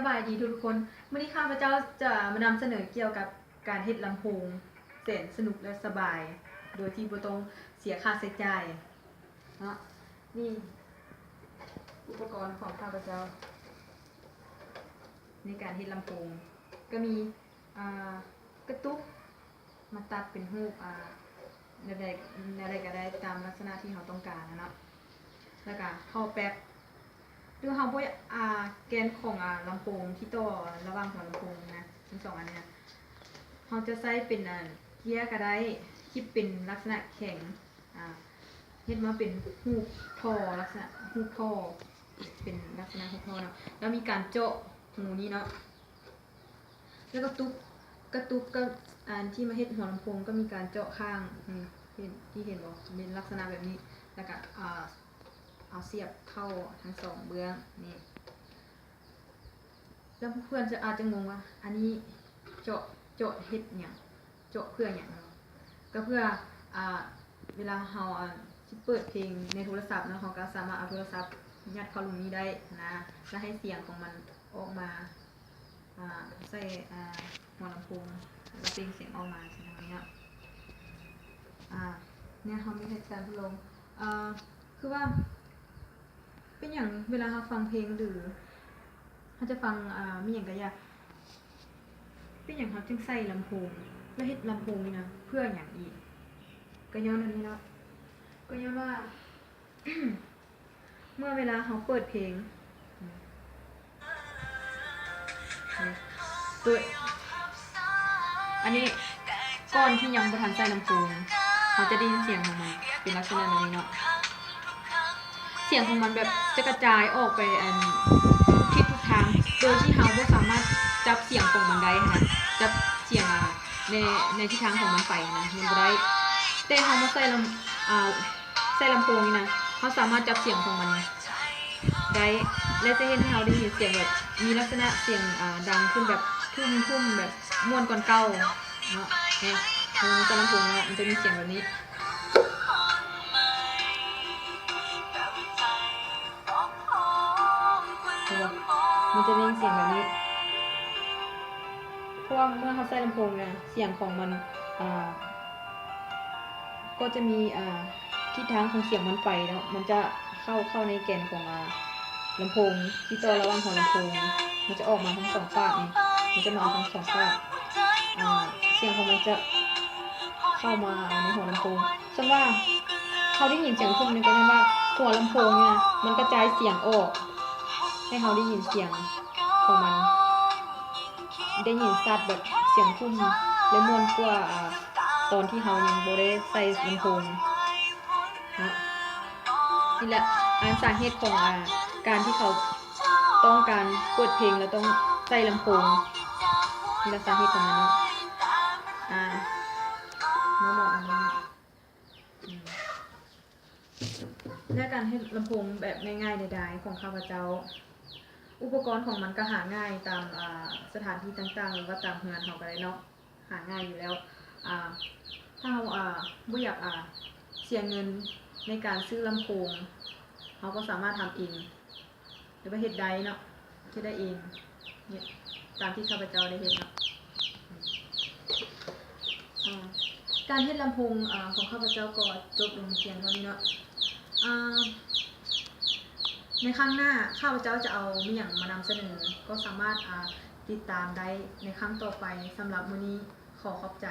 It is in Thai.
บายดีทุกคนวันนี้ข้าพเจ้าจะมานำเสนอเกี่ยวกับการเฮ็ดลำโพงแสนสนุกและสบายโดยที่บ่ต้องเสียค่าใช้จ่ายเนาะนี่อุปกรณ์ของข้าพเจ้าในการเฮ็ดลำโพงก็มีกระตุกมาตัดเป็นรูปอะไรก็ได้ตามลักษณะที่เราต้องการนะเนาะแล้วก็ท่อแป๊บดูเฮาบ่แกนของลำโพงที่ต่อระหว่างหัวลำโพงนะทั้งสองอันเนี้ยเฮาจะใช้เป็นเกียร์ก็ได้ที่เป็นลักษณะแข็งเฮ็ดมาเป็นฮูกท่อลักษณะฮูกท่อเป็นลักษณะฮูกท่อเนาะแล้วมีการเจาะหูนี้เนาะแล้วก็กระตุกก็ที่มาเฮ็ดหัวลำโพงก็มีการเจาะข้างที่เห็นบ่เป็นลักษณะแบบนี้แล้วก็เอาเสียบเข้าทั้งสองเบื้องนี่แล้วเพื่อนอาจจะงงว่าอันนี้เจาะเฮ็ดหยังเจาะเพื่อหยังก็เพื่อเวลาเฮาสิเปิดเพลงในโทรศัพท์เนาะเฮาก็สามารถเอาโทรศัพท์ยัดเข้ารูนี้ได้นะแล้วให้เสียงของมันออกมาใส่หัวลำโพงแล้วเปล่งเสียงออกมาใช่ไหมเนี่ยเนี่ยเฮามีให้การทดลองคือว่าเป็นอย่างเวลาเราฟังเพลงหรือเราจะฟังมีอย่างกะยะเป็นอย่างเขาจึงใส่ลำโพงแล้วเฮ็ดลำโพงนี่นะเพื่ออย่างอีกก็ย้อนอันนี้เนาะก็ย้อนว่า เมื่อเวลาเขาเปิดเพลงตัวอันนี้ก่อนที่ยังบ่ทันใส่ลำโพงเขาจะได้ยินเสียงของมันเป็นลักษณะนี้เนาะเสียงของมันแบบจะกระจายออกไปทิศทุกทางโดยที่เราไม่สามารถจับเสียงของมันได้นะจับเสียงในทิศทางของมันไปนะมันบ่ได้แต่เรามาใส่ลำโพงนี่นะเราสามารถจับเสียงของมันได้และจะเห็นให้เราได้ยินเสียงแบบมีลักษณะเสียงดังขึ้นแบบทุ่มแบบม่วนกว่าเก่าเนาะเนี่ยมันจะลำโพงนะมันจะมีเสียงแบบนี้มันจะได้ยินเสียงแบบนี้เพราะว่าเมื่อเขาใส่ลำโพงเนี่ยเสียงของมันก็จะมีทิศทางของเสียงมันไปแล้วมันจะเข้าในแกนของลำโพงที่ต่อระหว่างหัวลำโพงมันจะออกมาทั้งสองฝากนี่มันจะมาทั้งสองฝากเสียงของมันจะเข้ามาในหัวลำโพงซึ่งว่าเขาได้ยินเสียงทุ่มนี่ก็ได้ว่าหัวลำโพงเนี่ยมันกระจายเสียงออกให้เขาได้ยินเสียงของมันได้ยินชัดแบบเสียงทุ่มและม่วนกว่าตอนที่เขายังบ่ได้ใส่ลำโพงนะนี่แหละสาเหตุของการที่เขาต้องการเปิดเพลงแล้วต้องใส่ลำโพงนี่แหละสาเหตุของมันเนาะมาบอกอันนี้และการให้ลำโพงแบบง่ายๆใดๆของข้าพเจ้าอุปกรณ์ของมันก็หาง่ายตามสถานที่ต่างๆหรือว่าตามงานเขาก็ได้เนาะหาง่ายอยู่แล้วถ้าเราไม่อยากเสียเงินในการซื้อลำโพงเขาก็สามารถทำเองหรือว่าเฮ็ดได้เนาะเฮ็ดได้เองเนี่ยตามที่ข้าพเจ้าได้เฮ็ดเนาะการเฮ็ดลำโพงของข้าพเจ้าก็จบลงเพียงเท่านี้เนาะในครั้งหน้าข้าพเจ้าจะเอามีอย่างมานำเสนอก็สามารถติดตามได้ในครั้งต่อไปสำหรับมื้อนี้ขอขอบใจ